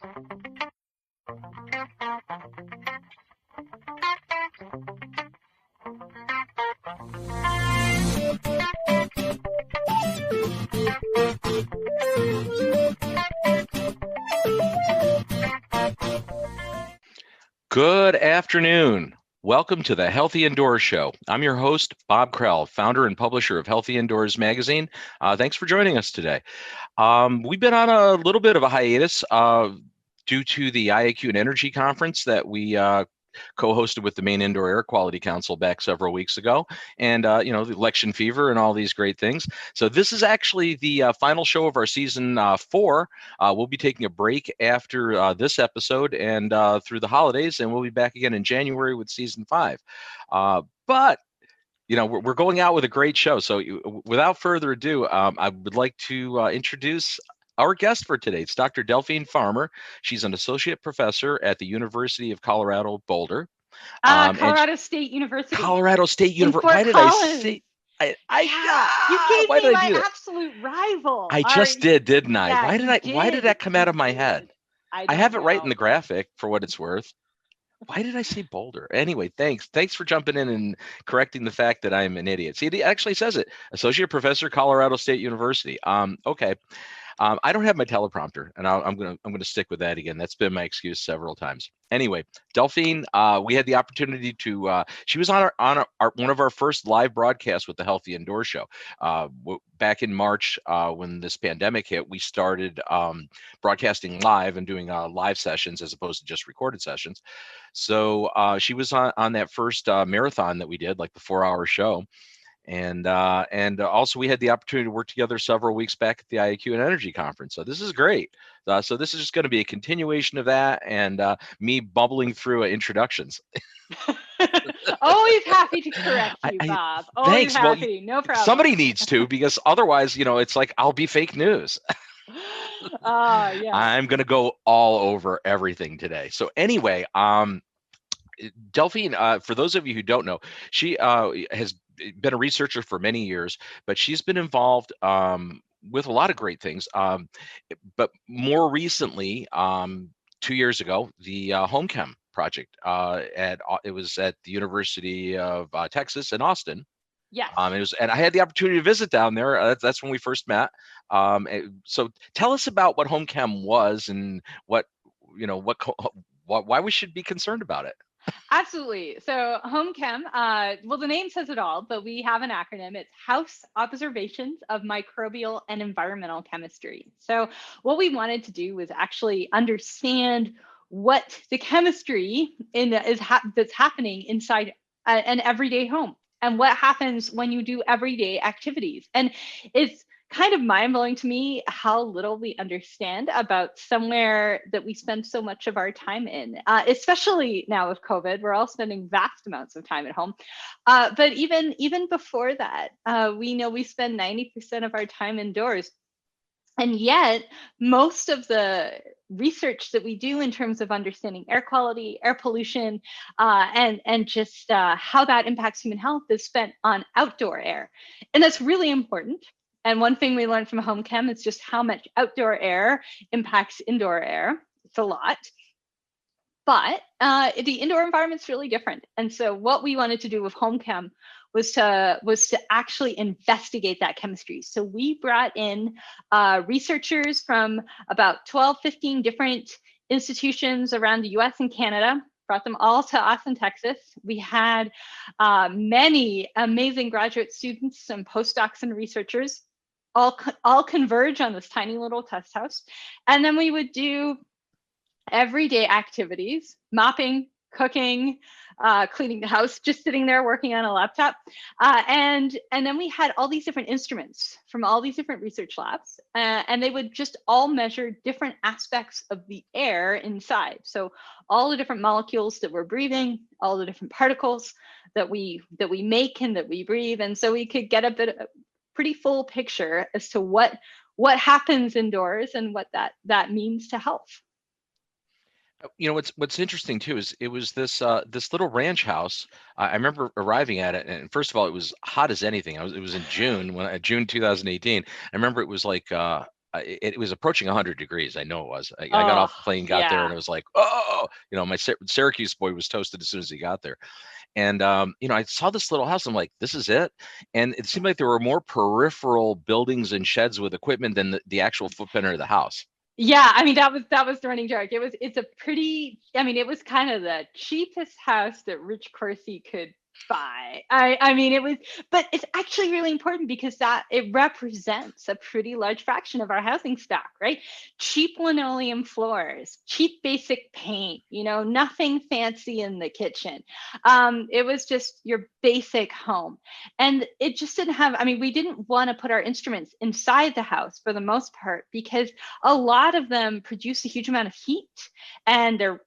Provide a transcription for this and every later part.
Good afternoon. Welcome to the Healthy Indoors Show. I'm your host, Bob Krell, founder and publisher of Healthy Indoors magazine. Thanks for joining us today. We've been on a little bit of a hiatus due to the IAQ and Energy conference that we co-hosted with the Maine Indoor Air Quality Council back several weeks ago, and the election fever and all these great things. So this is actually the final show of our season 4. We'll be taking a break after this episode and through the holidays, and we'll be back again in January with season 5. But we're going out with a great show. So without further ado, I would like to introduce our guest for today. It's Dr. Delphine Farmer. She's an associate professor at the University of Colorado Boulder. Colorado State University. Colorado State University. Why did I say? You gave me my absolute rival. I just did, didn't I? Yeah, Why did that come out of my head? I have it right in the graphic for what it's worth. Why did I say Boulder? Anyway, thanks for jumping in and correcting the fact that I'm an idiot. See, it actually says it. Associate Professor, Colorado State University. Okay. I don't have my teleprompter, and I'm gonna stick with that again. That's been my excuse several times. Anyway, Delphine, we had the opportunity to. She was on one of our first live broadcasts with the Healthy Indoor Show back in March when this pandemic hit. We started broadcasting live and doing live sessions as opposed to just recorded sessions. So she was on that first marathon that we did, like the 4-hour show. And also we had the opportunity to work together several weeks back at the IAQ and Energy conference. So this is great. So this is just going to be a continuation of that and me bubbling through introductions. Always happy to correct you, Bob. Always thanks. Happy. No problem. Somebody needs to, because otherwise, it's like I'll be fake news. Yeah. I'm going to go all over everything today. So anyway, Delphine, for those of you who don't know, she has been a researcher for many years, but she's been involved with a lot of great things. But more recently, 2 years ago, the Homechem Project it was at the University of Texas in Austin. Yes. And I had the opportunity to visit down there. That's when we first met. So tell us about what Homechem was and why we should be concerned about it. Absolutely. So Homechem, well, the name says it all, but we have an acronym. It's House Observations of Microbial and Environmental Chemistry. So what we wanted to do was actually understand what the chemistry that's happening inside an everyday home, and what happens when you do everyday activities. And it's kind of mind-blowing to me how little we understand about somewhere that we spend so much of our time in, especially now with COVID. We're all spending vast amounts of time at home. But even before that, we know we spend 90% of our time indoors. And yet, most of the research that we do in terms of understanding air quality, air pollution, and just how that impacts human health is spent on outdoor air. And that's really important. And one thing we learned from Homechem is just how much outdoor air impacts indoor air. It's a lot. But the indoor environment's really different. And so what we wanted to do with Homechem was to actually investigate that chemistry. So we brought in researchers from about 12, 15 different institutions around the US and Canada, brought them all to Austin, Texas. We had many amazing graduate students and postdocs and researchers all converge on this tiny little test house. And then we would do everyday activities, mopping, cooking, cleaning the house, just sitting there working on a laptop. And then we had all these different instruments from all these different research labs, and they would just all measure different aspects of the air inside. So all the different molecules that we're breathing, all the different particles that we make and that we breathe. And so we could get a pretty full picture as to what happens indoors and what that means to health. What's interesting too is it was this little ranch house. I remember arriving at it, and first of all, it was hot as anything. It was in June, June 2018. I remember it was like it was approaching 100 degrees. I know it was. I got off the plane, got there, and it was like, oh, my Syracuse boy was toasted as soon as he got there. And I saw this little house. I'm like, this is it. And it seemed like there were more peripheral buildings and sheds with equipment than the actual footprint of the house. Yeah, I mean, that was the running joke. It's a pretty, I mean, it was kind of the cheapest house that Rich Corsi could buy. I mean, it was, but it's actually really important because that it represents a pretty large fraction of our housing stock, right? Cheap linoleum floors, cheap basic paint, nothing fancy in the kitchen. It was just your basic home. And it just didn't have, I mean, we didn't want to put our instruments inside the house for the most part, because a lot of them produce a huge amount of heat, and they're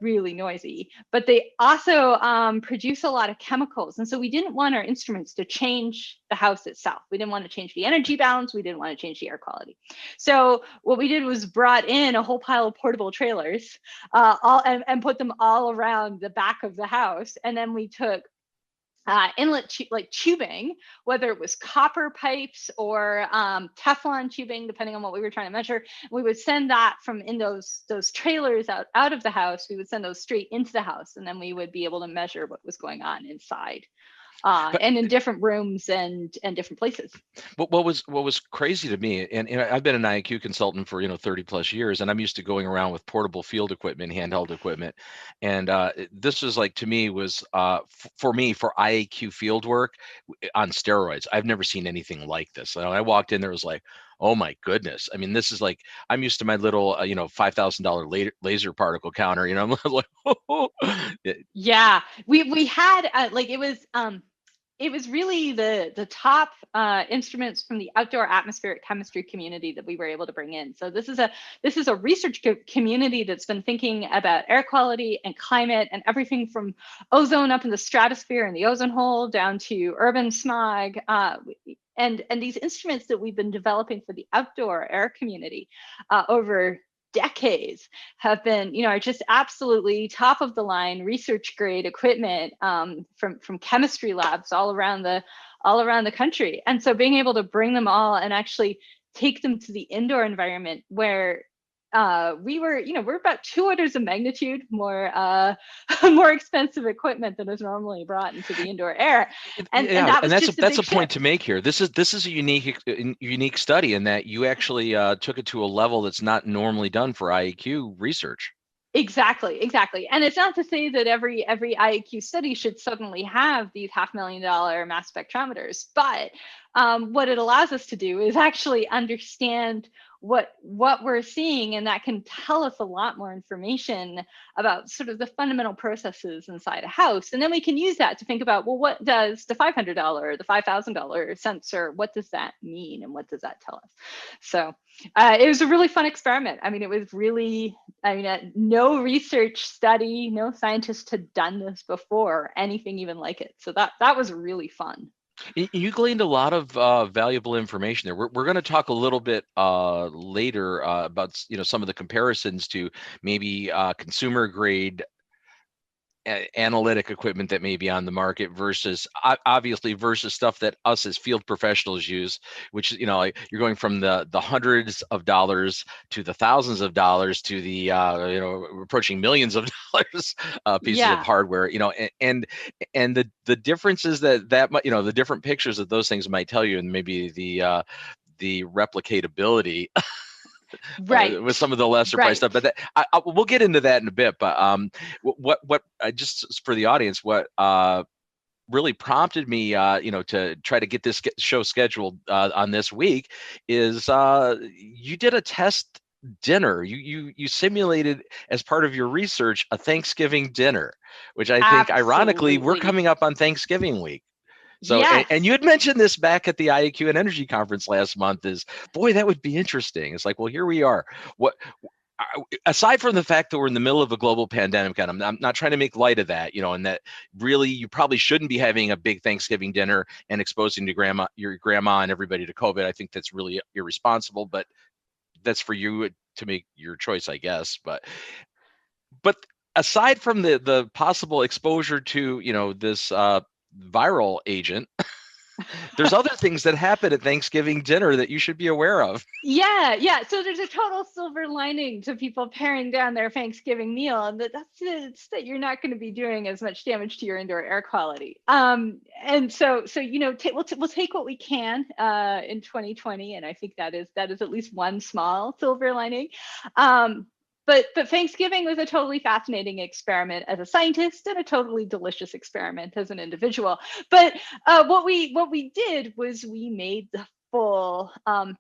really noisy, but they also produce a lot of chemicals. And so we didn't want our instruments to change the house itself. We didn't want to change the energy balance. We didn't want to change the air quality. So what we did was brought in a whole pile of portable trailers and put them all around the back of the house. And then we took inlet tubing, whether it was copper pipes or Teflon tubing, depending on what we were trying to measure. We would send that from in those trailers out of the house. We would send those straight into the house, and then we would be able to measure what was going on inside. And in different rooms and different places. What was crazy to me, and I've been an IAQ consultant for 30 plus years, and I'm used to going around with portable field equipment, handheld equipment, and this was like, to me, was for IAQ field work on steroids. I've never seen anything like this. I walked in, there was like, oh my goodness. I mean, this is like, I'm used to my little, $5,000 laser particle counter, I'm like, oh. Yeah, we had it was really the top instruments from the outdoor atmospheric chemistry community that we were able to bring in. So this is a research community that's been thinking about air quality and climate and everything from ozone up in the stratosphere and the ozone hole down to urban smog. And these instruments that we've been developing for the outdoor air community over decades have been, are just absolutely top of the line research grade equipment from chemistry labs all around the country. And so being able to bring them all and actually take them to the indoor environment where we're about 2 orders of magnitude more expensive equipment than is normally brought into the indoor air, and that's a point to make here. This is a unique study in that you actually took it to a level that's not normally done for IAQ research. Exactly. And it's not to say that every IAQ study should suddenly have these $500,000 mass spectrometers, but what it allows us to do is actually understand what we're seeing, and that can tell us a lot more information about sort of the fundamental processes inside a house. And then we can use that to think about, well, what does the $500, the $5,000 sensor, what does that mean, and what does that tell us? So it was a really fun experiment. I mean, it was really, no research study, no scientist had done this before, anything even like it. So that was really fun. You gleaned a lot of valuable information there. We're going to talk a little bit later about some of the comparisons to maybe consumer grade analytic equipment that may be on the market versus stuff that us as field professionals use, which is, you're going from the hundreds of dollars to the thousands of dollars to the approaching millions of dollars pieces of hardware, and the differences that the different pictures that those things might tell you, and maybe the replicatability right, with some of the lesser price stuff, but we'll get into that in a bit. But what just for the audience, what really prompted me, to try to get this show scheduled on this week is you did a test dinner. You simulated, as part of your research, a Thanksgiving dinner, which I think, ironically, we're coming up on Thanksgiving week. So, yes. and you had mentioned this back at the IAQ and Energy Conference last month, boy, that would be interesting. It's like, well, here we are. Aside from the fact that we're in the middle of a global pandemic, and I'm not trying to make light of that, and that really you probably shouldn't be having a big Thanksgiving dinner and exposing your grandma and everybody to COVID. I think that's really irresponsible, but that's for you to make your choice, I guess. But aside from the possible exposure to, this viral agent, There's other things that happen at Thanksgiving dinner that you should be aware of. Yeah. So there's a total silver lining to people paring down their Thanksgiving meal, and that's that you're not going to be doing as much damage to your indoor air quality. And so we'll take what we can in 2020, and I think that is at least one small silver lining. But Thanksgiving was a totally fascinating experiment as a scientist and a totally delicious experiment as an individual. But what we did was we made the full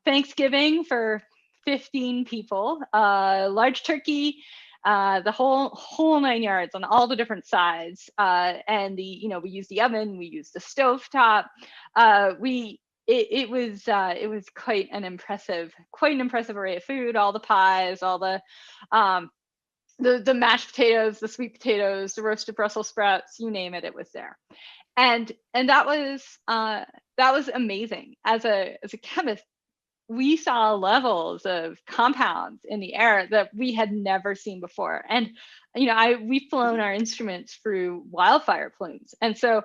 Thanksgiving for 15 people, large turkey, the whole 9 yards on all the different sides, and we used the oven, we used the stove top, it was quite an impressive array of food, all the pies, all the mashed potatoes, the sweet potatoes, the roasted Brussels sprouts, you name it, it was there. And that was amazing. As a chemist, we saw levels of compounds in the air that we had never seen before. And we've flown our instruments through wildfire plumes. And so,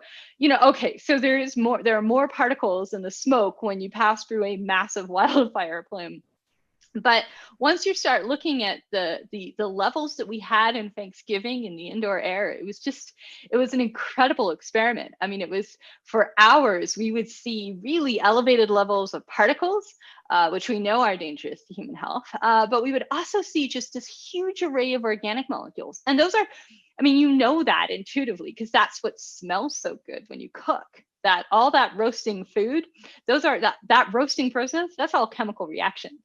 so there are more particles in the smoke when you pass through a massive wildfire plume. But once you start looking at the levels that we had in Thanksgiving in the indoor air, it was an incredible experiment. I mean, it was for hours, we would see really elevated levels of particles, which we know are dangerous to human health. But we would also see just this huge array of organic molecules. And those are, that intuitively, because that's what smells so good when you cook. That all that roasting food, those are that roasting process, that's all chemical reactions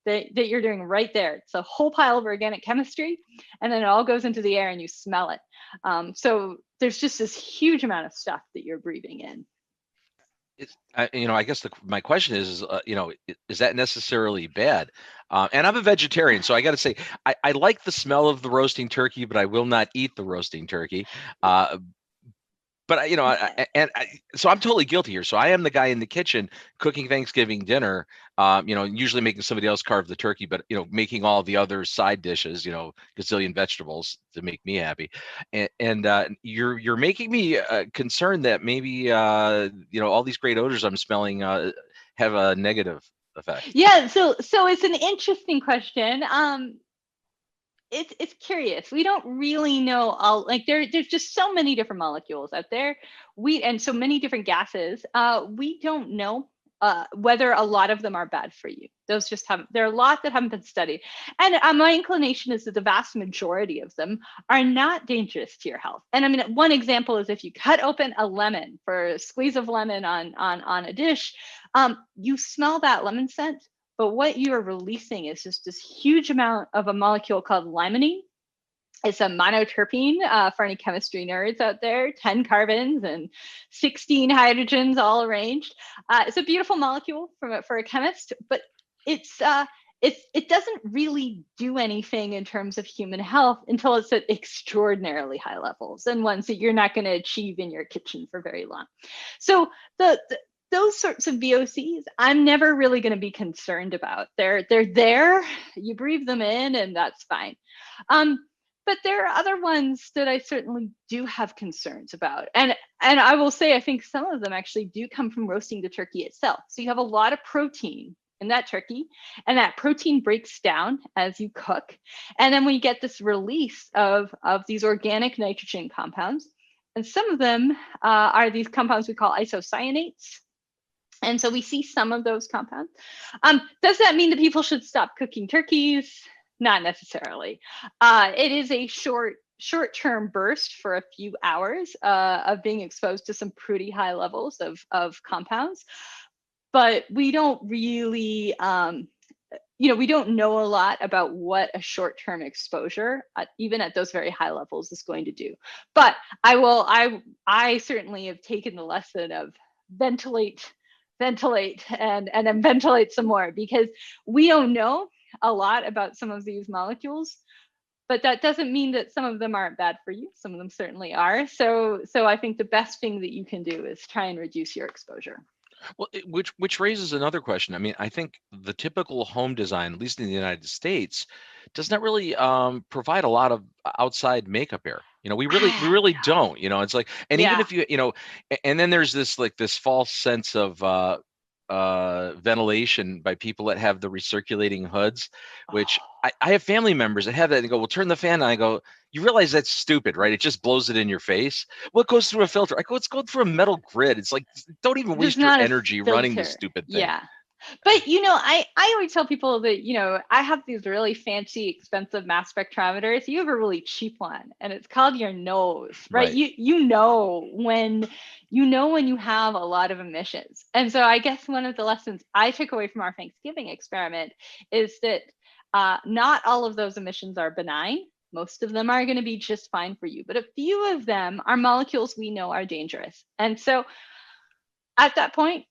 that you're doing right there. It's a whole pile of organic chemistry, and then it all goes into the air and you smell it. So there's just this huge amount of stuff that you're breathing in. I guess my question is that necessarily bad? And I'm a vegetarian, so I got to say, I like the smell of the roasting turkey, but I will not eat the roasting turkey. But so I'm totally guilty here. So I am the guy in the kitchen cooking Thanksgiving dinner, usually making somebody else carve the turkey, but making all the other side dishes, gazillion vegetables to make me happy. And you're making me concerned that maybe all these great odors I'm smelling have a negative effect. Yeah. So it's an interesting question. It's curious. We don't really know all, there's just so many different molecules out there. And so many different gases. We don't know whether a lot of them are bad for you. Those just haven't, there are a lot that haven't been studied. And my inclination is that the vast majority of them are not dangerous to your health. And one example is if you cut open a lemon for a squeeze of lemon on a dish, you smell that lemon scent. But what you are releasing is just this huge amount of a molecule called limonene. It's a monoterpene for any chemistry nerds out there, 10 carbons and 16 hydrogens all arranged. It's a beautiful molecule for a chemist, but it doesn't really do anything in terms of human health until it's at extraordinarily high levels and ones that you're not going to achieve in your kitchen for very long. So those sorts of VOCs, I'm never really going to be concerned about. They're there, you breathe them in, and that's fine. But there are other ones that I certainly do have concerns about. And I will say, I think some of them actually do come from roasting the turkey itself. So you have a lot of protein in that turkey, and that protein breaks down as you cook. And then we get this release of these organic nitrogen compounds. And some of them are these compounds we call isocyanates. And so we see some of those compounds. Does that mean that people should stop cooking turkeys? Not necessarily. It is a short-term burst for a few hours of being exposed to some pretty high levels of compounds. But we don't really, we don't know a lot about what a short-term exposure, even at those very high levels, is going to do. But I certainly have taken the lesson of ventilate and then ventilate some more, because we don't know a lot about some of these molecules, but that doesn't mean that some of them aren't bad for you. Some of them certainly are. So I think the best thing that you can do is try and reduce your exposure. Well, which raises another question. I mean, I think the typical home design, at least in the United States, does not really provide a lot of outside makeup air. We really No. don't. It's like, and even Yeah. if and then there's this false sense of ventilation by people that have the recirculating hoods, which Oh, I have family members that have that and go, well, turn the fan on. I go, you realize that's stupid, right? It just blows it in your face. What goes through a filter? I go, it's going through a metal grid. It's like, don't even there's waste your not a energy running this filter. stupid thing. Yeah. But I always tell people that, I have these really fancy, expensive mass spectrometers. You have a really cheap one, and it's called your nose, right? Right. You know when you have a lot of emissions. And so I guess one of the lessons I took away from our Thanksgiving experiment is that not all of those emissions are benign. Most of them are going to be just fine for you, but a few of them are molecules we know are dangerous. And so at that point,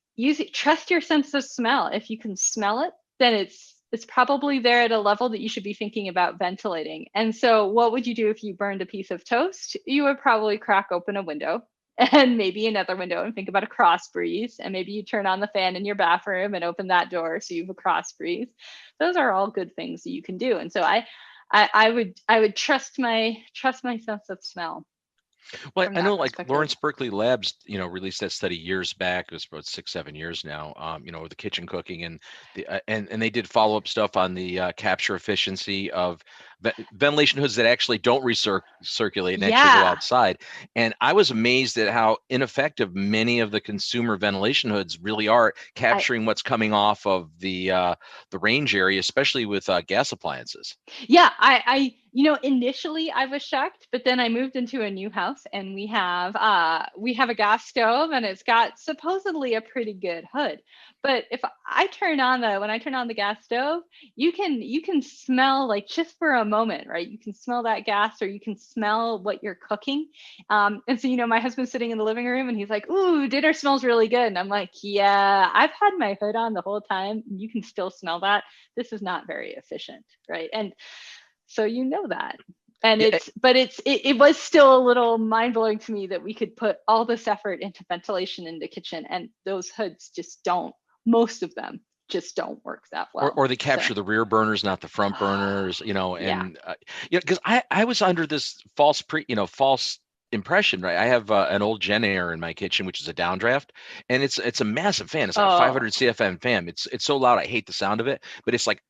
trust your sense of smell. If you can smell it, then it's probably there at a level that you should be thinking about ventilating. And so what would you do if you burned a piece of toast? You would probably crack open a window and maybe another window and think about a cross breeze. And maybe you turn on the fan in your bathroom and open that door so you have a cross breeze. Those are all good things that you can do. And so I would trust my sense of smell. Well, From I that know, like perspective. Lawrence Berkeley Labs, released that study years back. It was about 6, 7 years now. With the kitchen cooking and and they did follow up stuff on the capture efficiency of ventilation hoods that actually don't recirculate and actually go Yeah. outside. And I was amazed at how ineffective many of the consumer ventilation hoods really are capturing what's coming off of the range area, especially with gas appliances. Yeah, initially I was shocked, but then I moved into a new house and we have a gas stove and it's got supposedly a pretty good hood. But when I turn on the gas stove, you can smell, like, just for a moment, right? You can smell that gas, or you can smell what you're cooking. And so, my husband's sitting in the living room and he's like, "Ooh, dinner smells really good." And I'm like, "Yeah, I've had my hood on the whole time. You can still smell that. This is not very efficient," right? And so that. And Yeah, it was still a little mind-blowing to me that we could put all this effort into ventilation in the kitchen, and those hoods just don't, most of them just don't work that well. or they So capture the rear burners, not the front burners, yeah. and because I was under this false impression, right? I have an old Gen Air in my kitchen, which is a downdraft, and it's a massive fan. It's like a Oh, 500 CFM fan. It's so loud, I hate the sound of it, but it's like,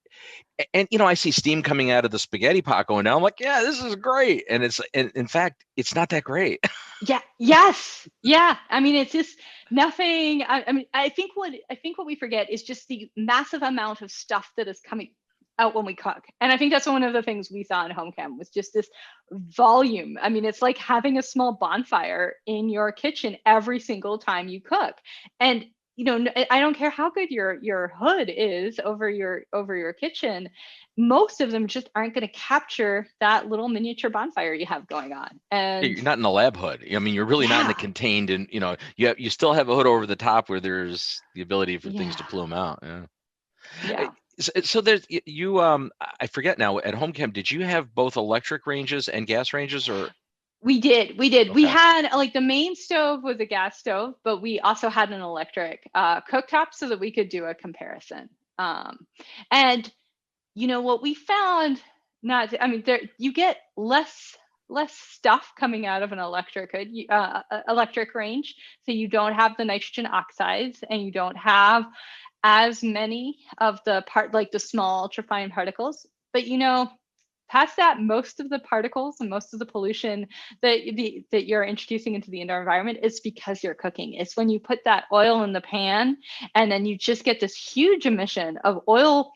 and I see steam coming out of the spaghetti pot going down. I'm like, yeah, this is great, and in fact, it's not that great. yeah. Yes. Yeah. I mean, it's just nothing. I mean, I think what we forget is just the massive amount of stuff that is coming out when we cook. And I think that's one of the things we saw in Homechem was just this volume. I mean, it's like having a small bonfire in your kitchen every single time you cook. And I don't care how good your hood is over your kitchen, most of them just aren't going to capture that little miniature bonfire you have going on. Yeah, And you're not in a lab hood. I mean, you're really not in a yeah, contained, and you still have a hood over the top where there's the ability for things yeah, to plume out. Yeah. Uh, yeah. So there's you. I forget now. At Homechem, did you have both electric ranges and gas ranges, or We did. We okay? had, like, the main stove was a gas stove, but we also had an electric cooktop so that we could do a comparison. And what we found, not I mean, there you get less stuff coming out of an electric range, so you don't have the nitrogen oxides and you don't have as many of the small ultrafine particles. But past that, most of the particles and most of the pollution that you're introducing into the indoor environment is because you're cooking. It's when you put that oil in the pan and then you just get this huge emission of oil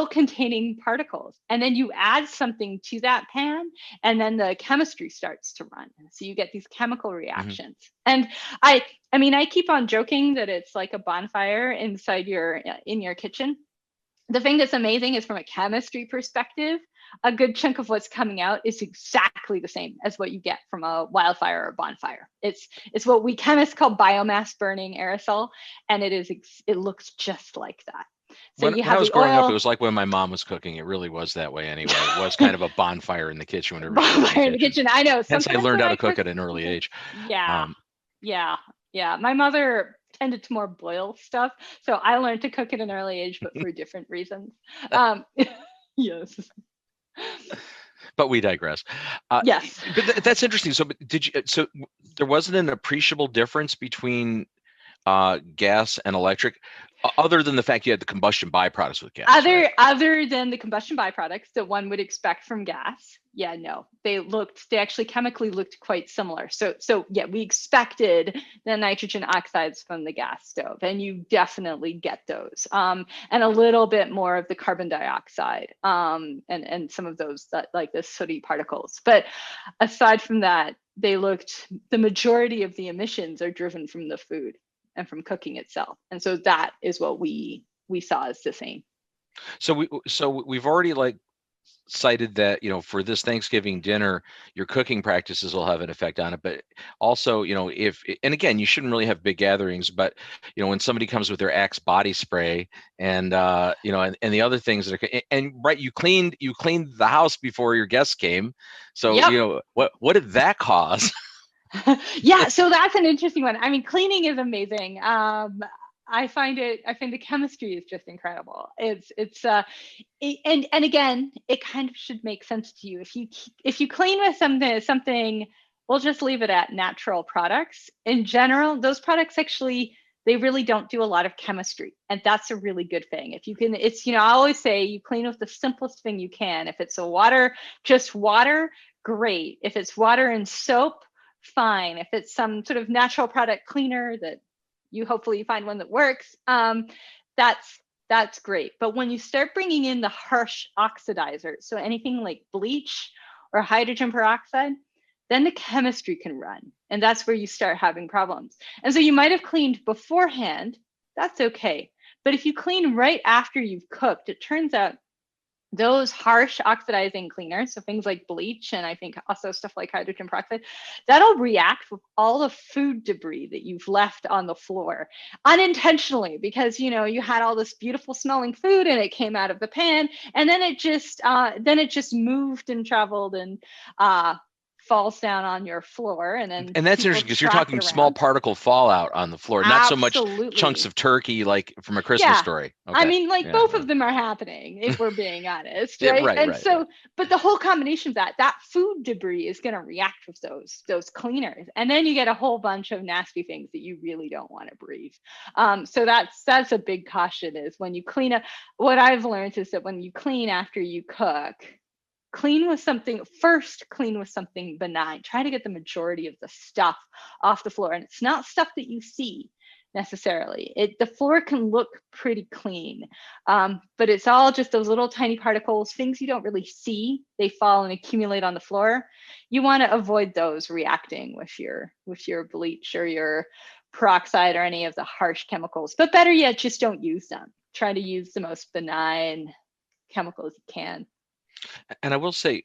containing particles, and then you add something to that pan and then the chemistry starts to run, so you get these chemical Hmm. reactions. And I keep on joking that it's like a bonfire in your kitchen. The thing that's amazing is, from a chemistry perspective, a good chunk of what's coming out is exactly the same as what you get from a wildfire or bonfire. It's what we chemists call biomass burning aerosol, and it looks just like that. So When you when I have was the growing up, it oil was like when my mom was cooking. It really was that way anyway. It was kind of a bonfire in the kitchen whenever she was in the bonfire in the kitchen. kitchen. I know Hence, I sometimes learned when how I to cook cook, at an early age. yeah, Um, yeah, yeah. My mother tended to more boil stuff. So I learned to cook at an early age, but for different reasons. Yes. But we digress. Yes. But that's interesting. So, but did you? So there wasn't an appreciable difference between gas and electric, other than the fact you had the combustion byproducts with gas. Other than the combustion byproducts that one would expect from gas. Yeah, no, they actually chemically looked quite similar. So yeah, we expected the nitrogen oxides from the gas stove, and you definitely get those, and a little bit more of the carbon dioxide, and some of those that, like the sooty particles. But aside from that, the majority of the emissions are driven from the food and from cooking itself. And so that is what we saw as the same. So we've already cited that, for this Thanksgiving dinner, your cooking practices will have an effect on it. But also, and again, you shouldn't really have big gatherings, but when somebody comes with their Axe body spray and and the other things that are, and right, you cleaned the house before your guests came. So, yep. What did that cause? Yeah, so that's an interesting one. I mean, cleaning is amazing. I find the chemistry is just incredible. And again, it kind of should make sense to you. If you clean with something, we'll just leave it at natural products. In general, those products actually, they really don't do a lot of chemistry, and that's a really good thing. If you can, I always say you clean with the simplest thing you can. If it's just water, great. If it's water and soap, fine. If it's some sort of natural product cleaner that hopefully you find one that works, that's great. But when you start bringing in the harsh oxidizers, so anything like bleach or hydrogen peroxide, then the chemistry can run, and that's where you start having problems. And so you might have cleaned beforehand, that's okay. But if you clean right after you've cooked, it turns out those harsh oxidizing cleaners, so things like bleach, and I think also stuff like hydrogen peroxide, that'll react with all the food debris that you've left on the floor unintentionally, because you had all this beautiful smelling food and it came out of the pan, and then it just moved and traveled and falls down on your floor, and that's interesting because you're talking small particle fallout on the floor, not so much chunks of turkey like from a Christmas story. Okay. I mean, both of them are happening, if we're being honest, right? Right. But the whole combination of that food debris is going to react with those cleaners, and then you get a whole bunch of nasty things that you really don't want to breathe. So that's a big caution, is when you clean up. What I've learned is that when you clean after you cook, clean with something benign. Try to get the majority of the stuff off the floor. And it's not stuff that you see necessarily. The floor can look pretty clean, but it's all just those little tiny particles, things you don't really see. They fall and accumulate on the floor. You want to avoid those reacting with your bleach or your peroxide or any of the harsh chemicals. But better yet, just don't use them. Try to use the most benign chemicals you can. And I will say,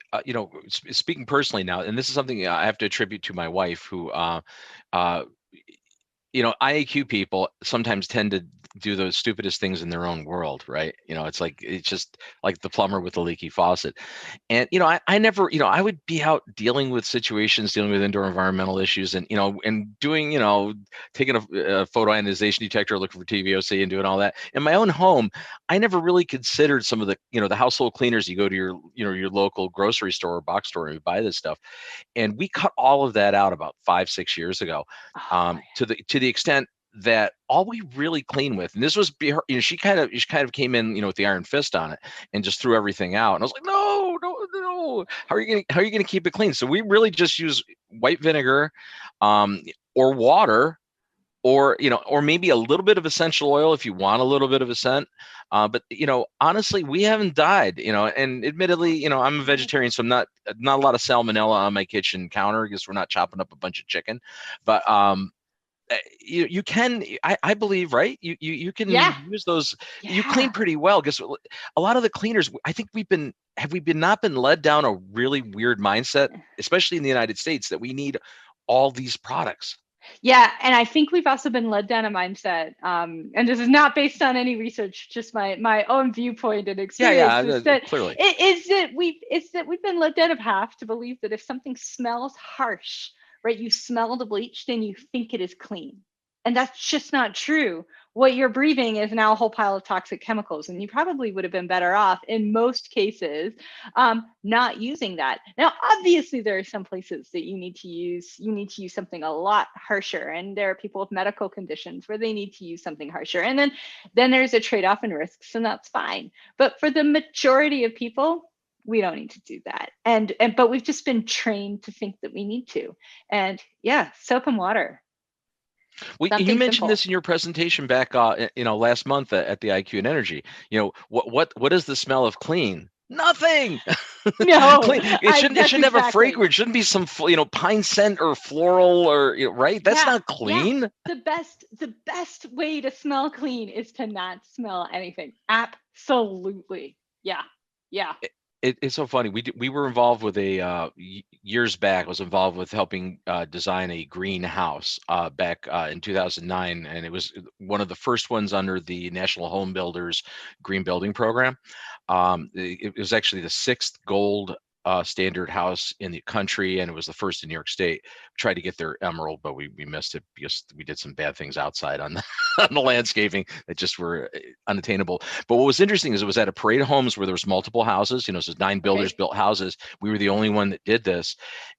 speaking personally now, and this is something I have to attribute to my wife, who, IAQ people sometimes tend to do those stupidest things in their own world, right? It's just like the plumber with the leaky faucet. And, I never, I would be out dealing with indoor environmental issues, and, and doing, taking a photo ionization detector, looking for TVOC and doing all that. In my own home, I never really considered some of the, the household cleaners. You go to your local grocery store or box store and you buy this stuff. And we cut all of that out about 5-6 years ago, to the extent that all we really clean with, and this was, she kind of came in, with the iron fist on it and just threw everything out. And I was like, no, how are you gonna keep it clean? So we really just use white vinegar, or water, or maybe a little bit of essential oil if you want a little bit of a scent. But honestly, we haven't died. And admittedly, I'm a vegetarian, so I'm not a lot of salmonella on my kitchen counter because we're not chopping up a bunch of chicken. But you can, I believe, right? You can use those. Yeah. You clean pretty well, because a lot of the cleaners, I think have we not been led down a really weird mindset, especially in the United States, that we need all these products. Yeah, and I think we've also been led down a mindset, and this is not based on any research, just my own viewpoint and experience. Clearly, it's that we've been led down a path to believe that if something smells harsh, right, you smell the bleach, then you think it is clean. And that's just not true. What you're breathing is now a whole pile of toxic chemicals, and you probably would have been better off in most cases not using that. Now, obviously, there are some places that you need to use something a lot harsher, and there are people with medical conditions where they need to use something harsher, and then there's a trade-off in risks, and that's fine. But for the majority of people, we don't need to do that. But we've just been trained to think that we need to. And yeah, soap and water. Well, you mentioned this in your presentation back, last month at the IQ and Energy. What is the smell of clean? Nothing. No, clean. It should have a fragrance. It shouldn't be some pine scent or floral or right. That's not clean. Yeah. The best way to smell clean is to not smell anything. Absolutely. Yeah. It's so funny. We were involved with years back. I was involved with helping design a greenhouse back in 2009, and it was one of the first ones under the National Home Builders Green Building Program. It was actually the 6th gold standard house in the country, and it was the first in New York State. We tried to get their emerald, but we missed it because we did some bad things outside on the on the landscaping that just were unattainable. But what was interesting is it was at a parade of homes where there was multiple houses. So 9 builders built houses. We were the only one that did this,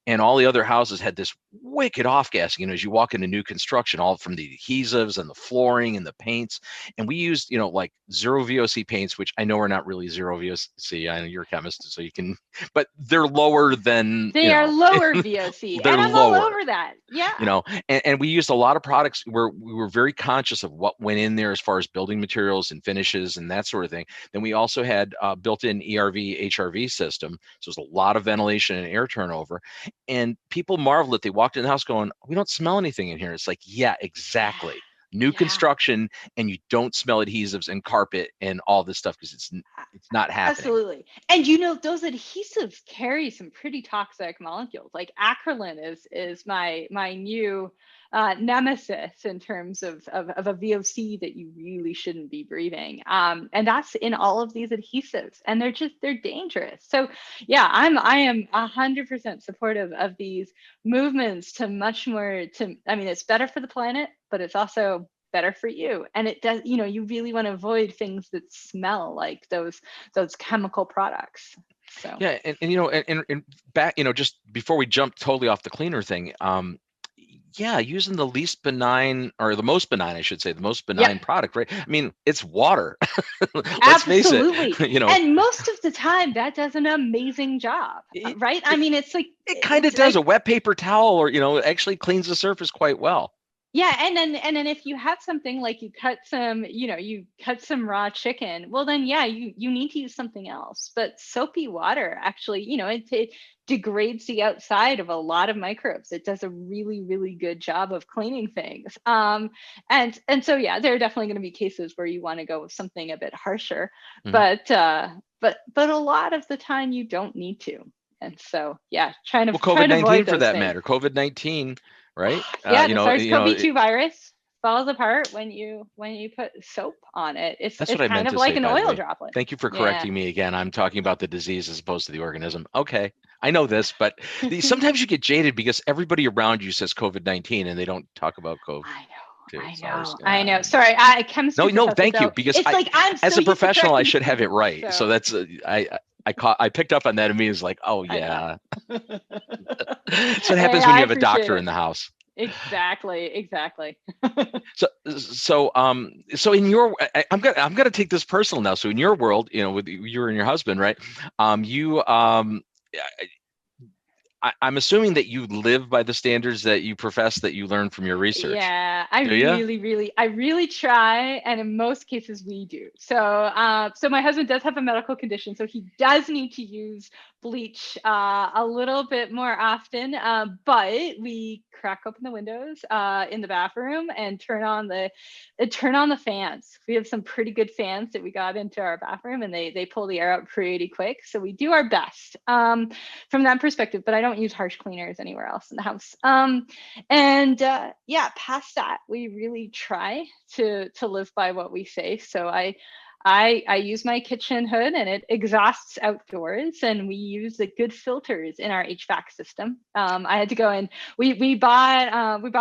and all the other houses had this wicked off-gassing. As you walk into new construction, all from the adhesives and the flooring and the paints. And we used like zero VOC paints, which I know are not really zero VOC. I know you're a chemist, so you can, but they're lower than they are lower VOC. They're and I'm lower. all over that. Yeah. And we used a lot of products where we were very conscious of what went in there as far as building materials and finishes and that sort of thing. Then we also had built-in ERV, HRV system. So there's a lot of ventilation and air turnover. And people marveled that they walked in the house going, we don't smell anything in here. It's like, yeah, exactly. New construction, and you don't smell adhesives and carpet and all this stuff because it's not happening. Absolutely. And those adhesives carry some pretty toxic molecules. Like acrolein is my new nemesis in terms of a VOC that you really shouldn't be breathing. And that's in all of these adhesives, and they're dangerous. So yeah, I am 100% supportive of these movements to much more it's better for the planet, but it's also better for you. And it does, you really want to avoid things that smell like those chemical products. So yeah, and back, just before we jump totally off the cleaner thing, using the least benign, or the most benign, I should say, the most benign product, right? I mean, it's water. Let's face it. And most of the time that does an amazing job, right? It's like it kind of does. A wet paper towel, or actually cleans the surface quite well. Yeah, and then if you have something like you cut some raw chicken, well then you need to use something else. But soapy water actually, it degrades the outside of a lot of microbes. It does a really, really good job of cleaning things. And so yeah, there are definitely going to be cases where you want to go with something a bit harsher, but a lot of the time you don't need to. And so yeah, trying to COVID-19 for that matter, COVID-19. Right? Yeah, the SARS-CoV-2 virus falls apart when you put soap on it. It's kind of like an oil droplet. Thank you for correcting me again. I'm talking about the disease as opposed to the organism. Okay, I know this, but sometimes you get jaded because everybody around you says COVID-19 and they don't talk about COVID. I know. Sorry, chemistry. No, thank you. Because as a professional, I should have it right. So that's I picked up on that immediately. It's like, oh yeah. So it happens when you have a doctor in the house. Exactly. So in your, I'm gonna take this personal now. So in your world, with you and your husband, right? I'm assuming that you live by the standards that you profess, that you learn from your research. Yeah, I really try, and in most cases we do. So my husband does have a medical condition, so he does need to use bleach a little bit more often, but we crack open the windows in the bathroom and turn on the fans. We have some pretty good fans that we got into our bathroom, and they pull the air out pretty quick. So we do our best from that perspective, but I don't use harsh cleaners anywhere else in the house. Past that, we really try to live by what we say. So I use my kitchen hood and it exhausts outdoors, and we use the good filters in our HVAC system. I had to go and we bought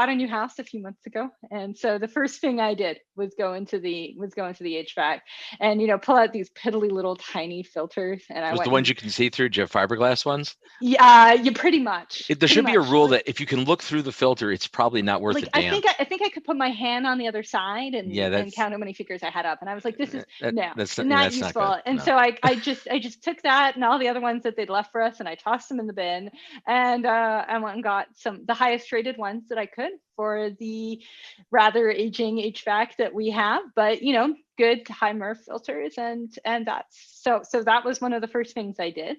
a new house a few months ago, and so the first thing I did was go into the HVAC and pull out these piddly little tiny filters. And I Was went the ones you can see through? Do you have fiberglass ones? Yeah, you pretty much. There should be a rule that if you can look through the filter, it's probably not worth a damn. I think I could put my hand on the other side and count how many figures I had up, and I was like, this is that's not useful. Not and so I just took that and all the other ones that they'd left for us, and I tossed them in the bin, and I went and got the highest rated ones that I could for the rather aging HVAC that we have, but good high MERV filters, and that's so that was one of the first things I did.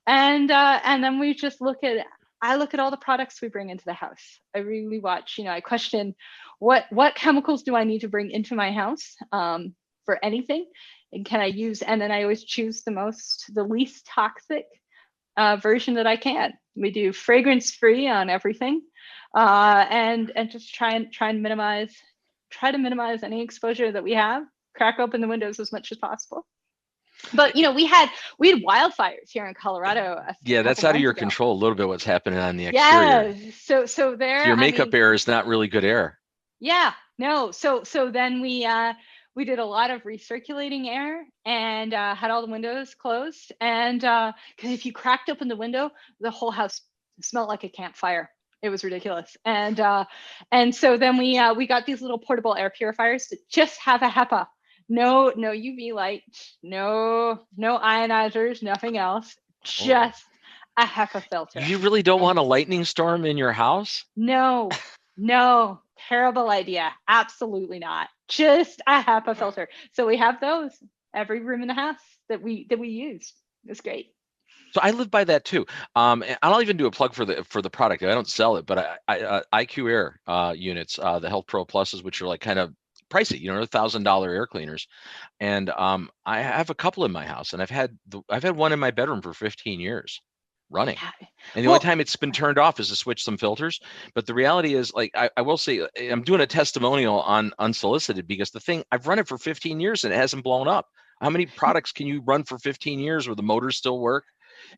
And then we just I look at all the products we bring into the house. I really watch, I question what chemicals do I need to bring into my house for anything, and can I use, and then I always choose the least toxic version that I can. We do fragrance free on everything, and just try to minimize any exposure that we have. Crack open the windows as much as possible. But we had wildfires here in Colorado. Yeah, that's out of your control a little bit. What's happening on the exterior? Yeah. So there. Your makeup air is not really good air. Yeah. No. So then we did a lot of recirculating air and had all the windows closed. And because if you cracked open the window, the whole house smelled like a campfire. It was ridiculous. And so then we got these little portable air purifiers that just have a HEPA. No UV light, no ionizers, nothing else, just a HEPA filter. You really don't want a lightning storm in your house? No, terrible idea. Absolutely not. Just a HEPA filter. So we have those every room in the house that we use. It's great. So I live by that too. I'll even do a plug for the product. I don't sell it, but I IQ Air units, the Health Pro Pluses, which are like kind of pricey, $1,000 air cleaners, and I have a couple in my house, and I've had one in my bedroom for 15 years running, and the only time it's been turned off is to switch some filters. But the reality is, like, I will say, I'm doing a testimonial on unsolicited, because the thing, I've run it for 15 years and it hasn't blown up. How many products can you run for 15 years where the motors still work?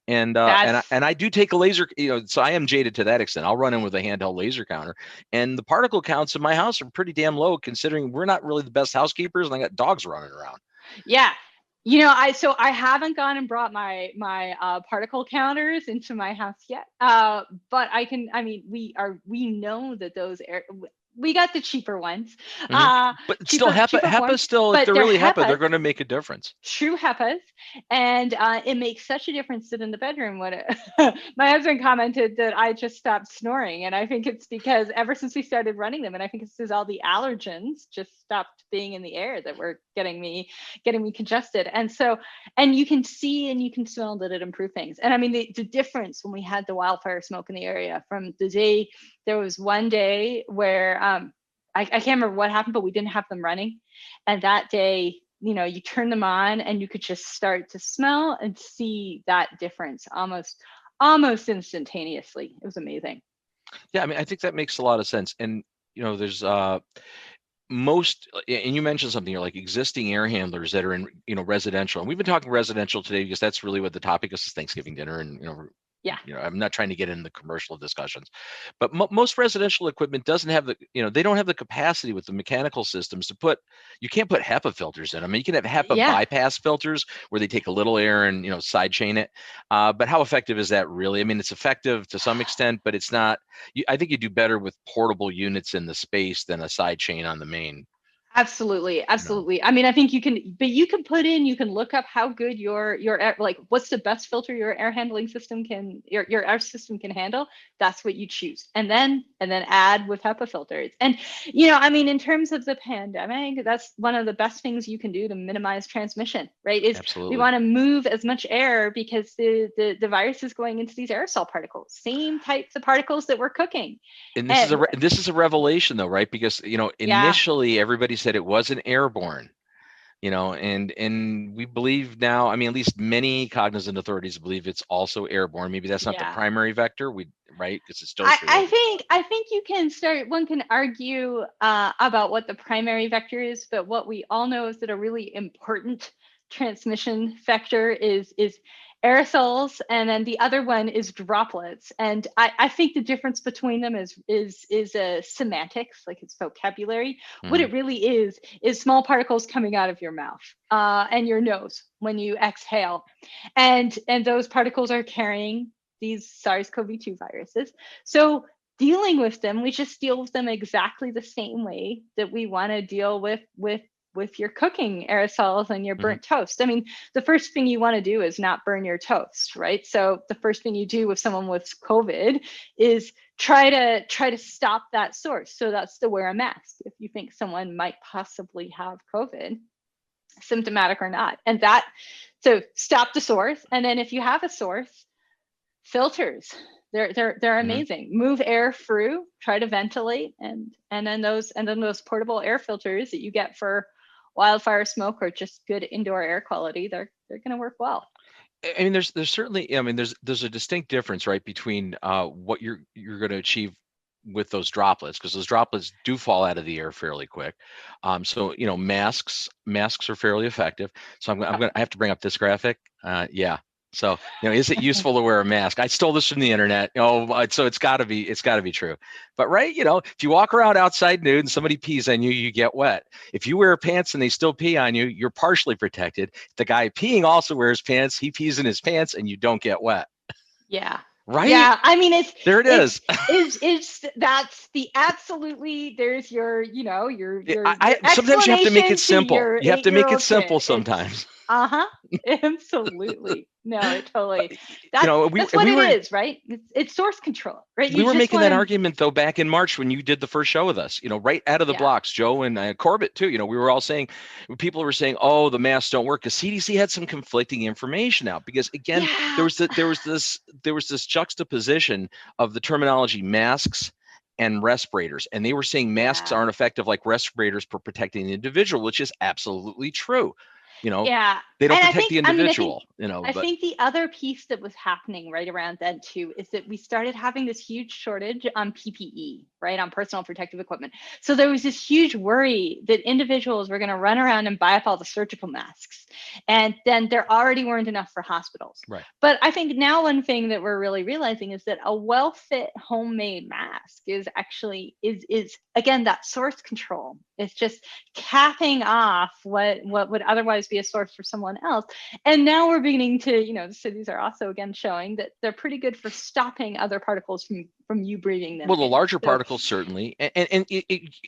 And I do take a laser, so I am jaded to that extent. I'll run in with a handheld laser counter, and the particle counts in my house are pretty damn low, considering we're not really the best housekeepers, and I got dogs running around. Yeah. I haven't gone and brought my particle counters into my house yet. But we know that those we got the cheaper ones. But still, HEPA still, if they're really HEPA, they're going to make a difference. True HEPAs. And it makes such a difference that in the bedroom, my husband commented that I just stopped snoring. And I think it's because ever since we started running them, and I think it's because all the allergens just stopped being in the air that were getting me congested. And so, and you can see and you can smell that it improved things. And I mean, the difference when we had the wildfire smoke in the area from the day, there was one day where I can't remember what happened, but we didn't have them running. And that day, you turn them on and you could just start to smell and see that difference almost instantaneously. It was amazing. Yeah, I mean, I think that makes a lot of sense. And, there's most, and you mentioned something, you're like existing air handlers that are in, residential. And we've been talking residential today because that's really what the topic is, Thanksgiving dinner. And, yeah, I'm not trying to get into commercial discussions, but most residential equipment doesn't have they don't have the capacity with the mechanical systems to you can't put HEPA filters in. I mean, you can have HEPA bypass filters where they take a little air and, side chain it. But how effective is that really? I mean, it's effective to some extent, but it's not, I think you do better with portable units in the space than a side chain on the main. Absolutely. I mean, I think you can look up how good your air, like what's the best filter your air handling system your air system can handle. That's what you choose. And then add with HEPA filters. And, I mean, in terms of the pandemic, that's one of the best things you can do to minimize transmission, right? Absolutely. We want to move as much air because the virus is going into these aerosol particles, same types of particles that we're cooking. And this is a revelation though, right? Because, initially everybody said it wasn't airborne. and we believe now, I mean, at least many cognizant authorities believe it's also airborne. Maybe that's not the Yeah. primary vector, right? Because it's dose I related. think you can start. One can argue about what the primary vector is, but what we all know is that a really important transmission vector is aerosols, and then the other one is droplets. And I think the difference between them is semantics, like it's vocabulary. What it really is small particles coming out of your mouth and your nose when you exhale, and those particles are carrying these SARS-CoV-2 viruses. So dealing with them, we just deal with them exactly the same way that we want to deal with your cooking aerosols and your burnt toast. I mean, the first thing you want to do is not burn your toast, right? So the first thing you do with someone with COVID is try to stop that source. So that's to wear a mask if you think someone might possibly have COVID, symptomatic or not. And so stop the source. And then if you have a source, filters, they're amazing. Move air through, try to ventilate, and then those portable air filters that you get for wildfire smoke or just good indoor air quality, they're going to work well. I mean, there's certainly, I mean, there's a distinct difference, right, between what you're going to achieve with those droplets, because those droplets do fall out of the air fairly quick. So masks are fairly effective. So I have to bring up this graphic. Yeah. So is it useful to wear a mask? I stole this from the internet. So it's got to be true. But right, if you walk around outside nude and somebody pees on you, you get wet. If you wear pants and they still pee on you, you're partially protected. The guy peeing also wears pants. He pees in his pants, and you don't get wet. Yeah. Right? Yeah, I mean, is. That's the absolutely. There's your sometimes you have to make it simple. You have to make it simple kid. sometimes. Absolutely. No, totally. That's what it is, right? It's source control, right? We were making that argument though back in March when you did the first show with us. Right out of the blocks, Joe and Corbett too. We were all saying, people were saying, "Oh, the masks don't work," because CDC had some conflicting information out. Because again, there was this juxtaposition of the terminology masks and respirators, and they were saying masks aren't effective like respirators for protecting the individual, which is absolutely true. They don't protect the individual. I think the other piece that was happening right around then too is that we started having this huge shortage on PPE, right, on personal protective equipment. So there was this huge worry that individuals were going to run around and buy up all the surgical masks, and then there already weren't enough for hospitals. Right. But I think now one thing that we're really realizing is that a well-fit homemade mask is actually is again that source control. It's just capping off what would otherwise be a source for someone else. And now we're beginning to, the studies are also again showing that they're pretty good for stopping other particles from you breathing them. Well, the larger particles certainly, and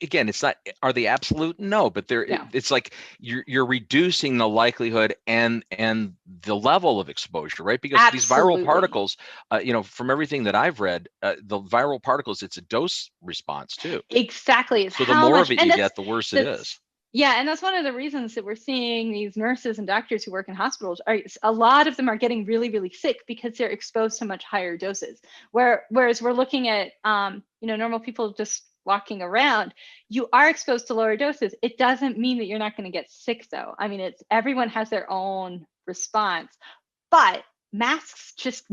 again, it's not. Are they absolute? No, but it's like you're reducing the likelihood and the level of exposure, right? Because these viral particles, from everything that I've read, the viral particles, it's a dose response too. Exactly. So the more of it you get, the worse it is. Yeah, and that's one of the reasons that we're seeing these nurses and doctors who work in hospitals. A lot of them are getting really, really sick because they're exposed to much higher doses. Whereas we're looking at, normal people just walking around, you are exposed to lower doses. It doesn't mean that you're not going to get sick, though. I mean, everyone has their own response, but masks just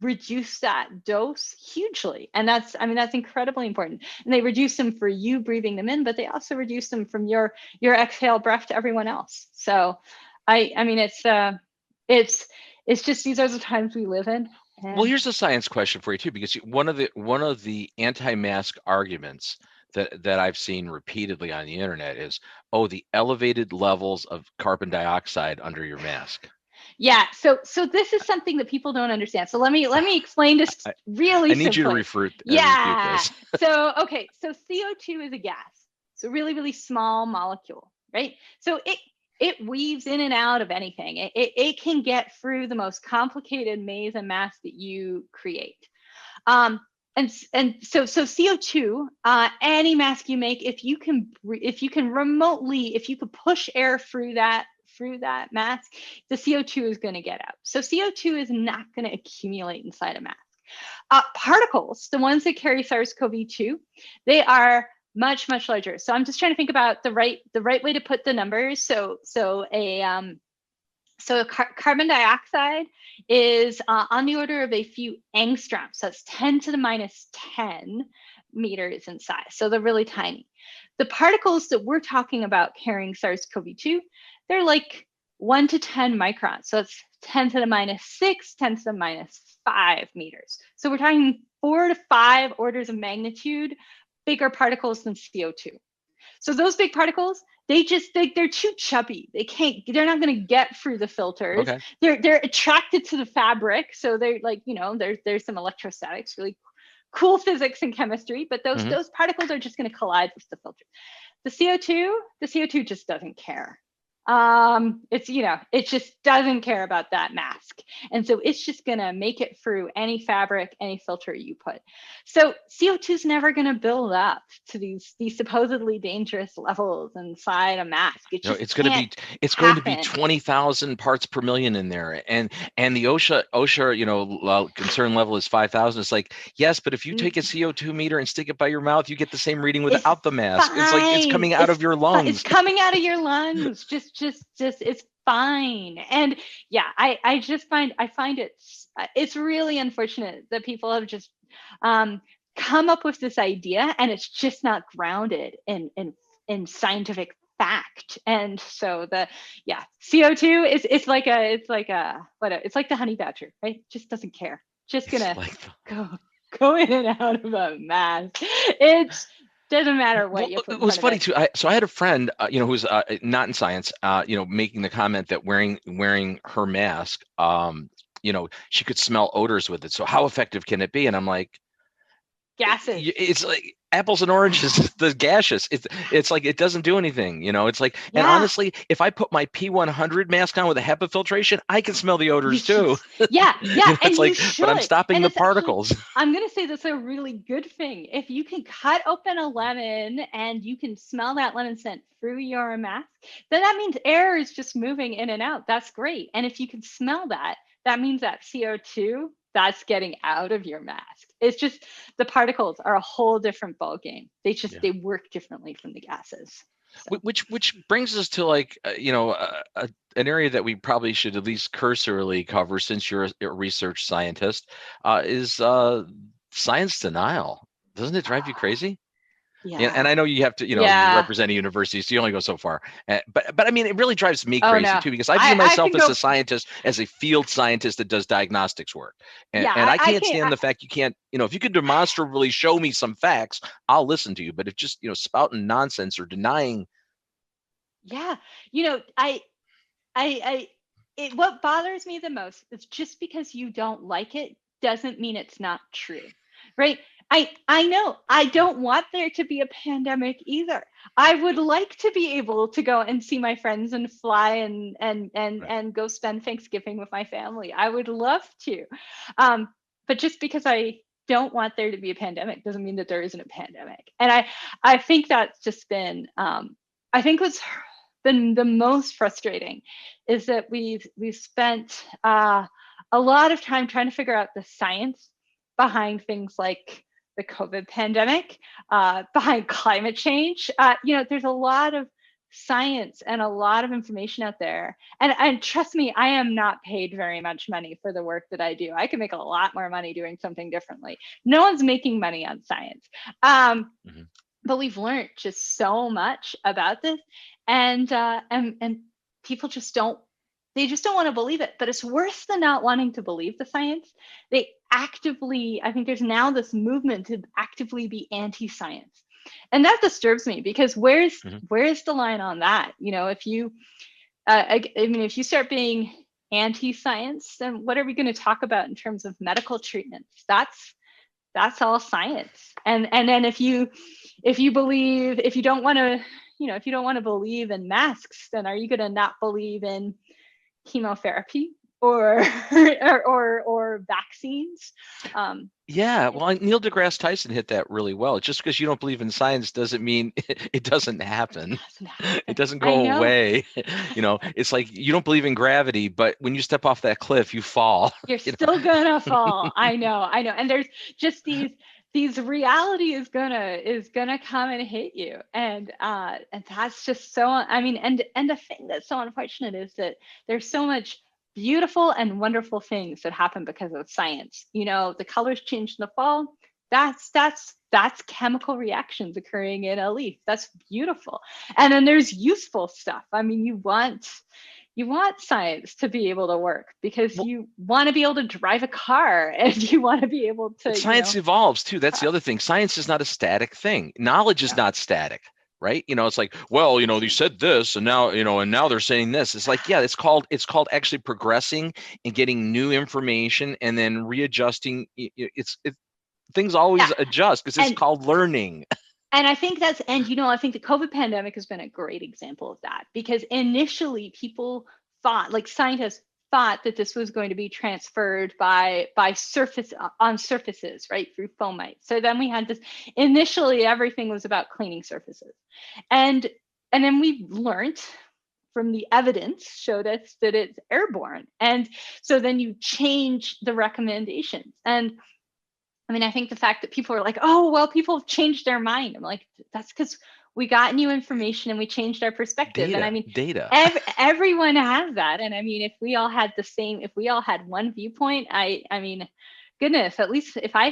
reduce that dose hugely, and that's incredibly important. And they reduce them for you breathing them in, but they also reduce them from your exhale breath to everyone else. So I mean it's just, these are the times we live in. Well, here's a science question for you too, because one of the anti-mask arguments that I've seen repeatedly on the internet is, the elevated levels of carbon dioxide under your mask. Yeah, so this is something that people don't understand. So let me explain this really simply. I need you to refute this. So CO2 is a gas. It's a really, really small molecule, right? So it weaves in and out of anything. It can get through the most complicated maze and mask that you create. And so CO2, any mask you make, if you can push air through that mask, the CO2 is going to get out. So CO2 is not going to accumulate inside a mask. Particles, the ones that carry SARS-CoV-2, they are much, much larger. So I'm just trying to think about the right way to put the numbers. So carbon dioxide is on the order of a few angstroms. So that's 10 to the minus 10 meters in size. So they're really tiny. The particles that we're talking about carrying SARS-CoV-2, they're like 1 to 10 microns. So it's 10 to the minus 6, 10 to the minus 5 meters. So we're talking 4 to 5 orders of magnitude bigger particles than CO2. So those big particles, they're too chubby. They're not going to get through the filters. Okay. They're attracted to the fabric. So they're like, there's some electrostatics, really cool physics and chemistry, but those particles are just going to collide with the filter. The CO2 just doesn't care. It just doesn't care about that mask. And so it's just going to make it through any fabric, any filter you put. So CO2 is never going to build up to these supposedly dangerous levels inside a mask. It's going to be 20,000 parts per million in there. And the OSHA, concern level is 5,000. It's like, yes, but if you take a CO2 meter and stick it by your mouth, you get the same reading without the mask. It's like, it's coming out of your lungs. It's coming out of your lungs. Just it's fine. And yeah, I find it's really unfortunate that people have just come up with this idea and it's just not grounded in scientific fact. And so CO2 it's like the honey badger, right? Just doesn't care. Just gonna go in and out of a mask. It doesn't matter what you put. It was funny too. So I had a friend, who's not in science, making the comment that wearing her mask, she could smell odors with it. So how effective can it be? And I'm like, gases. It's like apples and oranges, the gaseous. It's like it doesn't do anything. It's like, and honestly, if I put my P100 mask on with a HEPA filtration, I can smell the odors too. Yeah. It's like, but I'm stopping the particles. I'm gonna say that's a really good thing. If you can cut open a lemon and you can smell that lemon scent through your mask, then that means air is just moving in and out. That's great. And if you can smell that, that means that CO2 that's getting out of your mask. It's just the particles are a whole different ballgame. They work differently from the gases. So. Which brings us to an area that we probably should at least cursorily cover, since you're a research scientist, is science denial. Doesn't it drive you crazy? Yeah. And I know you have to, you represent a university, so you only go so far. But I mean, it really drives me crazy too, because I view myself as a scientist, as a field scientist that does diagnostics work. And I can't stand the fact you can't, if you could demonstrably show me some facts, I'll listen to you. But if just, spouting nonsense or denying. Yeah. What bothers me the most is just because you don't like it doesn't mean it's not true, right? I know I don't want there to be a pandemic either. I would like to be able to go and see my friends and fly and go spend Thanksgiving with my family. I would love to. But just because I don't want there to be a pandemic doesn't mean that there isn't a pandemic. And I think that's just been, I think what's been the most frustrating is that we've spent a lot of time trying to figure out the science behind things like the COVID pandemic, behind climate change. There's a lot of science and a lot of information out there. And trust me, I am not paid very much money for the work that I do. I can make a lot more money doing something differently. No one's making money on science. But we've learned just so much about this, and people just don't want to believe it. But it's worse than not wanting to believe the science. They actively, I think there's now this movement to actively be anti-science. And that disturbs me, because where's the line on that? If you, if you start being anti-science, then what are we going to talk about in terms of medical treatments? That's all science. And then if you don't want to believe in masks, then are you going to not believe in chemotherapy or vaccines? Well, Neil deGrasse Tyson hit that really well. Just because you don't believe in science doesn't mean it doesn't happen. It doesn't go away. It's like you don't believe in gravity, but when you step off that cliff, you fall. You're still gonna fall. I know. And there's just these these reality is gonna come and hit you, and that's just so, I mean, and the thing that's so unfortunate is that there's so much beautiful and wonderful things that happen because of science. You know, the colors change in the fall. That's chemical reactions occurring in a leaf. That's beautiful. And then there's useful stuff. I mean, you want science to be able to work, because you want to be able to drive a car, and you want to be able to. Science evolves too. That's the other thing. Science is not a static thing. Knowledge is not static, right? You know, it's like, well, you know, you said this, and now, you know, and now they're saying this. It's like, yeah, it's called actually progressing and getting new information and then readjusting. Things always adjust, because it's called learning. And I think I think the COVID pandemic has been a great example of that, because initially people thought, like scientists thought, that this was going to be transferred by surfaces, right, through fomites. So then we had this, initially everything was about cleaning surfaces. And then we learned from the evidence showed us that it's airborne. And so then you change the recommendations. And I mean, I think the fact that people are like, oh, well, people have changed their mind. I'm like, that's because we got new information and we changed our perspective. Data, and I mean, data. Everyone has that. And I mean, if we all had one viewpoint, I mean, goodness, at least if I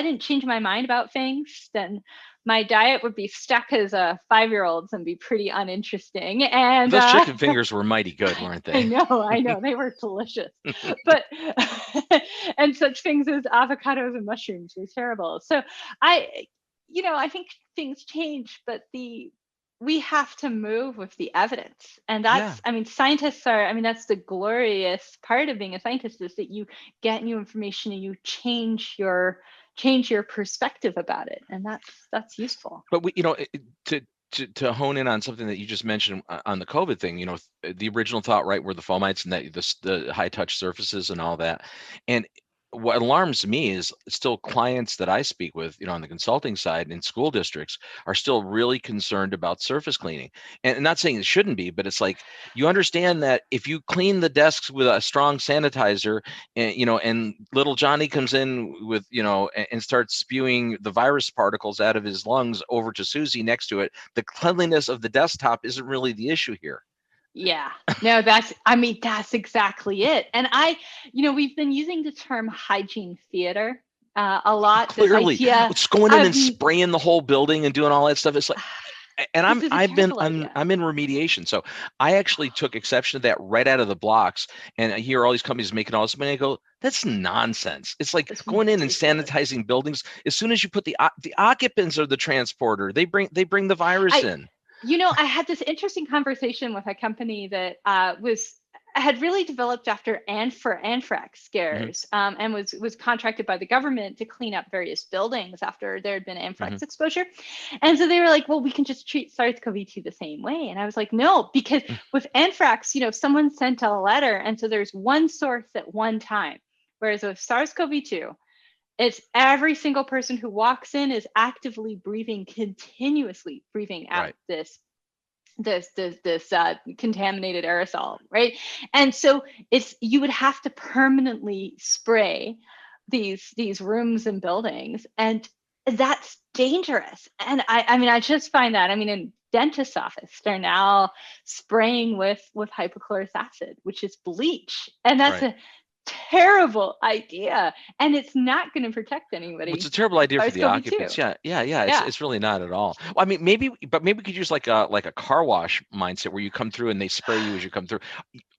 didn't change my mind about things, then my diet would be stuck as a 5-year-old's and be pretty uninteresting. And those chicken fingers were mighty good, weren't they? I know, they were delicious. But and such things as avocados and mushrooms were terrible. So I think things change, but we have to move with the evidence. And that's, I mean, scientists are, I mean, that's the glorious part of being a scientist, is that you get new information and you change your perspective about it. And that's useful. But to hone in on something that you just mentioned on the COVID thing, you know, the original thought, right, were the fomites and that the high touch surfaces and all that. And what alarms me is still clients that I speak with, you know, on the consulting side in school districts are still really concerned about surface cleaning. And not saying it shouldn't be, but it's like, you understand that if you clean the desks with a strong sanitizer, and, you know, and little Johnny comes in with, you know, and starts spewing the virus particles out of his lungs over to Susie next to it, the cleanliness of the desktop isn't really the issue here. Yeah, no, that's exactly it. And we've been using the term hygiene theater a lot. Clearly, it's going in and spraying the whole building and doing all that stuff. It's like, and I'm in remediation, so I actually took exception to that right out of the blocks. And I hear all these companies making all this money. I go, that's nonsense. It's like going in and sanitizing buildings. As soon as you put the occupants are the transporter, they bring the virus in. You know, I had this interesting conversation with a company that had really developed after anthrax scares, and was contracted by the government to clean up various buildings after there had been anthrax exposure. And so they were like, well, we can just treat SARS-CoV-2 the same way. And I was like, no, because with anthrax, you know, someone sent a letter, and so there's one source at one time. Whereas with SARS-CoV-2, it's every single person who walks in is actively continuously breathing out this contaminated aerosol, right? And so you would have to permanently spray these rooms and buildings, and that's dangerous. And I mean, I just find that, I mean, in dentist's office, they're now spraying with hypochlorous acid, which is bleach, and that's a terrible idea, and it's not going to protect anybody. It's a terrible idea for the occupants. Yeah. It's really not at all. Well, I mean, maybe we could use like a car wash mindset where you come through and they spray you as you come through,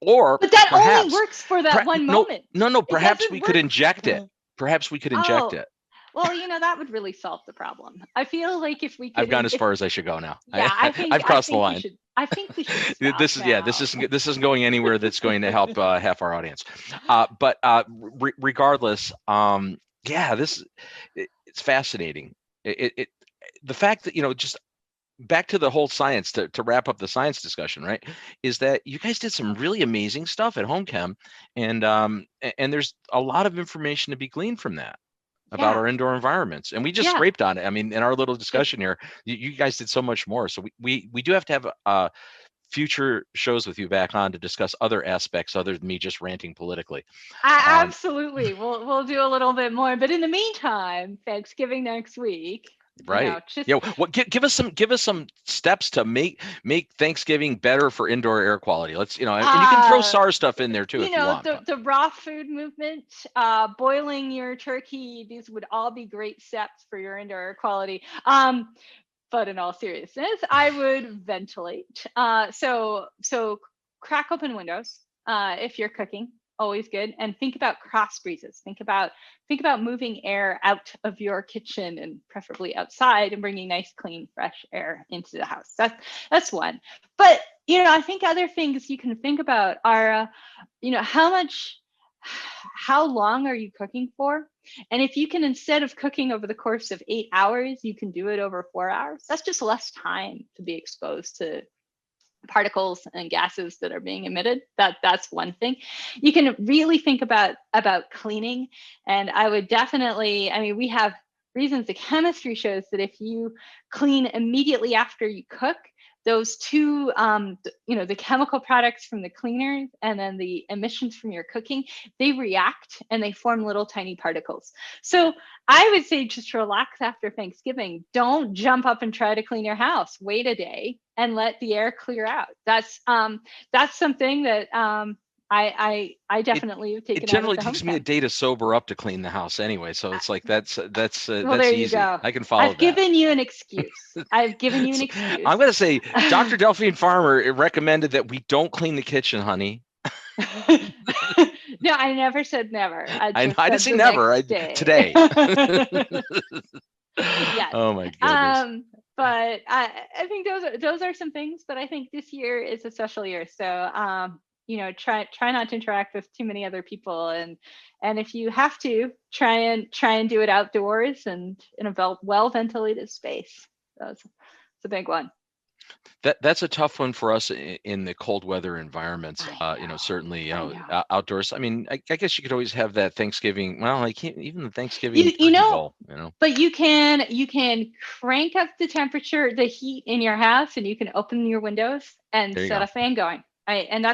but that only works for that one moment. No. Perhaps we could inject it. Perhaps we could inject it. Well, you know, that would really solve the problem. I feel like if we could, I've gone as far as I should go now. Yeah, I've crossed the line. I think we should. This isn't going anywhere that's going to help half our audience. But regardless, it's fascinating. The fact that, you know, just back to the whole science, to wrap up the science discussion, right, is that you guys did some really amazing stuff at Homechem, and there's a lot of information to be gleaned from that about our indoor environments, and we just scraped on it. I mean, in our little discussion here, you guys did so much more. So we do have to have future shows with you back on to discuss other aspects other than me just ranting politically. Um, Absolutely. We'll do a little bit more. But in the meantime, Thanksgiving next week, right. just Yeah. What give us some steps to make Thanksgiving better for indoor air quality. Let's, and you can throw SARS stuff in there too if you want. The raw food movement, boiling your turkey, these would all be great steps for your indoor air quality. But in all seriousness, I would ventilate. So crack open windows if you're cooking, always good. And think about cross breezes. Think about moving air out of your kitchen and preferably outside and bringing nice, clean, fresh air into the house. That's one. But I think other things you can think about are, how long are you cooking for? And if you can, instead of cooking over the course of 8 hours, you can do it over 4 hours. That's just less time to be exposed to particles and gases that are being emitted. That's one thing. You can really think about cleaning. And I would definitely, we have reasons. The chemistry shows that if you clean immediately after you cook, those two, the chemical products from the cleaners and then the emissions from your cooking, they react and they form little tiny particles. So I would say just relax after Thanksgiving. Don't jump up and try to clean your house. Wait a day and let the air clear out. That's something that I definitely have taken. It generally takes me a day to sober up to clean the house anyway, so it's like that's well, that's there easy. You go. I can follow I've given you an excuse. I've given you an excuse. I'm going to say Dr. Delphine Farmer recommended that we don't clean the kitchen, honey. No, I never said never. I didn't say never. Today. Yes. Oh my goodness. But I think those are some things. But I think this year is a special year, so try not to interact with too many other people, and if you have to, try and do it outdoors and in a well ventilated space. That's a big one. That's a tough one for us in the cold weather environments. Certainly, outdoors. I guess you could always have that Thanksgiving. Well, I can't even the Thanksgiving bowl, But you can crank up the temperature, the heat in your house, and you can open your windows and set a fan going. And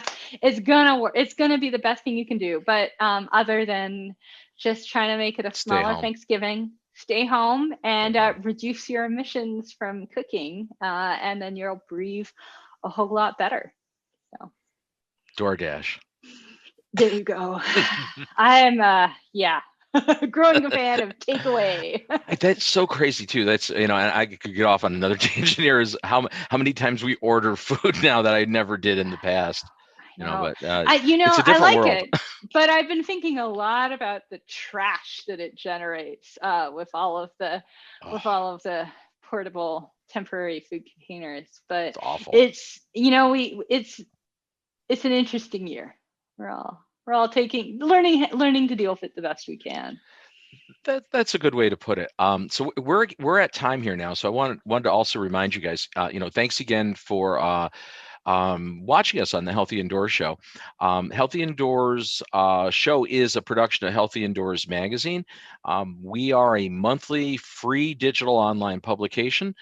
it's gonna work. It's gonna be the best thing you can do. But other than just trying to make it a smaller Thanksgiving, stay home and reduce your emissions from cooking, and then you'll breathe a whole lot better. So DoorDash. There you go. I'm growing a fan of takeaway. That's so crazy too. That's and I could get off on another tangent here. Is how many times we order food now that I never did in the past. But it's a different I like world. it. But I've been thinking a lot about the trash that it generates with all of the portable temporary food containers. But it's awful. It's it's an interesting year. We're all learning to deal with it the best we can. That's a good way to put it. So we're at time here now. So I wanted to also remind you guys, thanks again for watching us on the Healthy Indoors Show. Healthy Indoors Show is a production of Healthy Indoors Magazine. We are a monthly free digital online publication.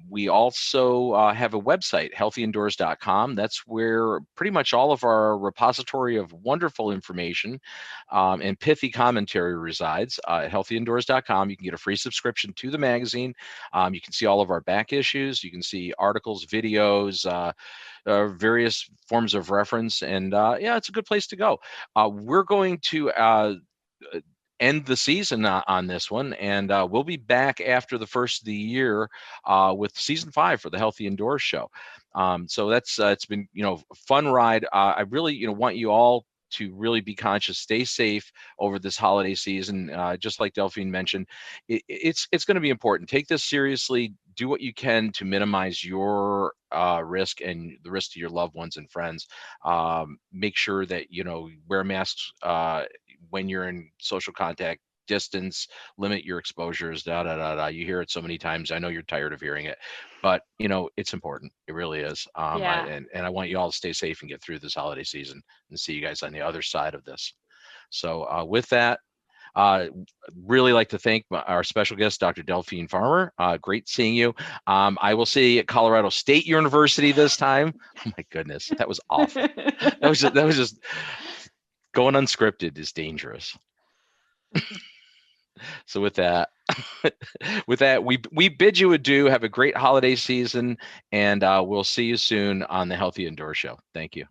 We also have a website, healthyindoors.com. That's where pretty much all of our repository of wonderful information and pithy commentary resides. At healthyindoors.com, you can get a free subscription to the magazine. You can see all of our back issues. You can see articles, videos, various forms of reference, and it's a good place to go. We're going to end the season on this one, and we'll be back after the first of the year with season 5 for the Healthy Indoors Show. So that's it's been a fun ride. I really want you all to really be conscious, stay safe over this holiday season. Just like Delphine mentioned, it's going to be important. Take this seriously. Do what you can to minimize your risk and the risk to your loved ones and friends. Make sure that wear masks when you're in social contact, distance, limit your exposures, You hear it so many times. I know you're tired of hearing it, but it's important. It really is. And I want you all to stay safe and get through this holiday season and see you guys on the other side of this. So with that, Really like to thank our special guest, Dr. Delphine Farmer. Great seeing you. I will see you at Colorado State University this time. Oh my goodness, that was awful. That was just going unscripted is dangerous. So with that, we bid you adieu. Have a great holiday season, and we'll see you soon on the Healthy Indoor Show. Thank you.